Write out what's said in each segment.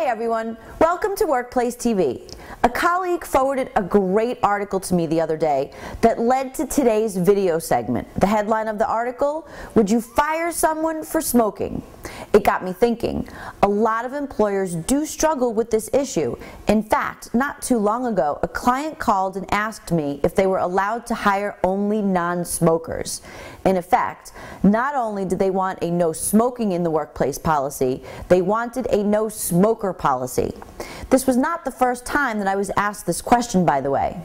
Hi everyone, welcome to Workplace TV. A colleague forwarded a great article to me the other day that led to today's video segment. The headline of the article, "Would you fire someone for smoking?" It got me thinking. A lot of employers do struggle with this issue. In fact, not too long ago, a client called and asked me if they were allowed to hire only non-smokers. In effect, not only did they want a no smoking in the workplace policy, they wanted a no smoker policy. This was not the first time that I was asked this question, by the way.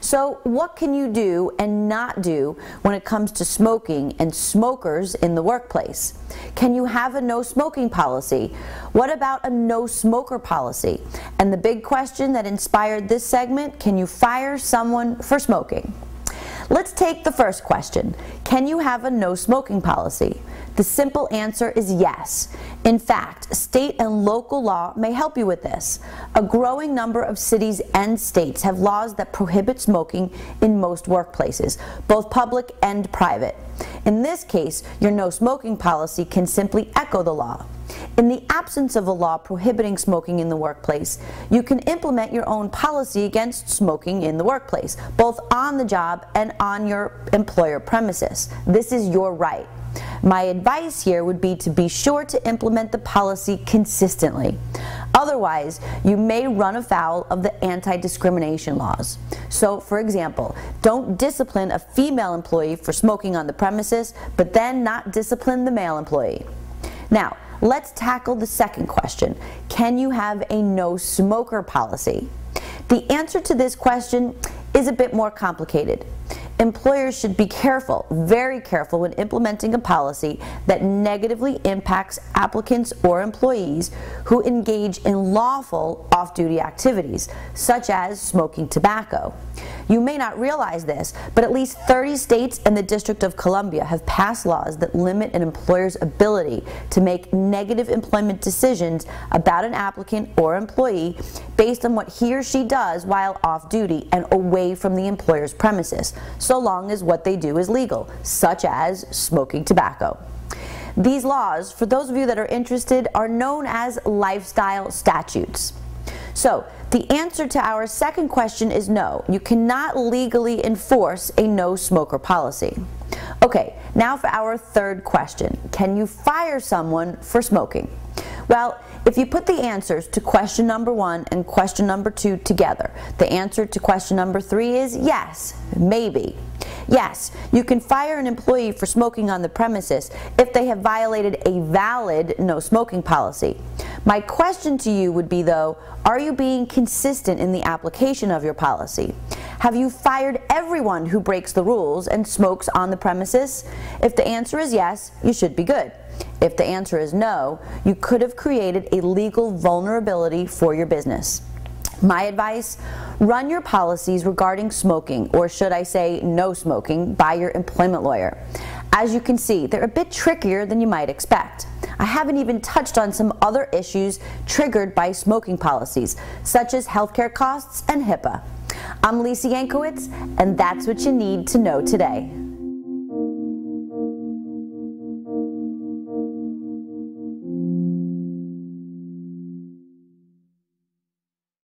So what can you do and not do when it comes to smoking and smokers in the workplace? Can you have a no smoking policy? What about a no smoker policy? And the big question that inspired this segment, can you fire someone for smoking? Let's take the first question. Can you have a no smoking policy? The simple answer is yes. In fact, state and local law may help you with this. A growing number of cities and states have laws that prohibit smoking in most workplaces, both public and private. In this case, your no smoking policy can simply echo the law. In the absence of a law prohibiting smoking in the workplace, you can implement your own policy against smoking in the workplace, both on the job and on your employer premises. This is your right. My advice here would be to be sure to implement the policy consistently. Otherwise, you may run afoul of the anti-discrimination laws. So, for example, don't discipline a female employee for smoking on the premises, but then not discipline the male employee. Now, let's tackle the second question. Can you have a no smoker policy? The answer to this question is a bit more complicated. Employers should be careful, very careful, when implementing a policy that negatively impacts applicants or employees who engage in lawful off-duty activities, such as smoking tobacco. You may not realize this, but at least 30 states and the District of Columbia have passed laws that limit an employer's ability to make negative employment decisions about an applicant or employee based on what he or she does while off-duty and away from the employer's premises, so long as what they do is legal, such as smoking tobacco. These laws, for those of you that are interested, are known as lifestyle statutes. So, the answer to our second question is no. You cannot legally enforce a no smoker policy. Okay, now for our third question. Can you fire someone for smoking? Well, if you put the answers to question number 1 and question number 2 together, the answer to question number 3 is yes, maybe. Yes, you can fire an employee for smoking on the premises if they have violated a valid no smoking policy. My question to you would be, though, are you being consistent in the application of your policy? Have you fired everyone who breaks the rules and smokes on the premises? If the answer is yes, you should be good. If the answer is no, you could have created a legal vulnerability for your business. My advice, run your policies regarding smoking, or should I say no smoking, by your employment lawyer. As you can see, they're a bit trickier than you might expect. I haven't even touched on some other issues triggered by smoking policies, such as healthcare costs and HIPAA. I'm Lisa Yankowitz, and that's what you need to know today.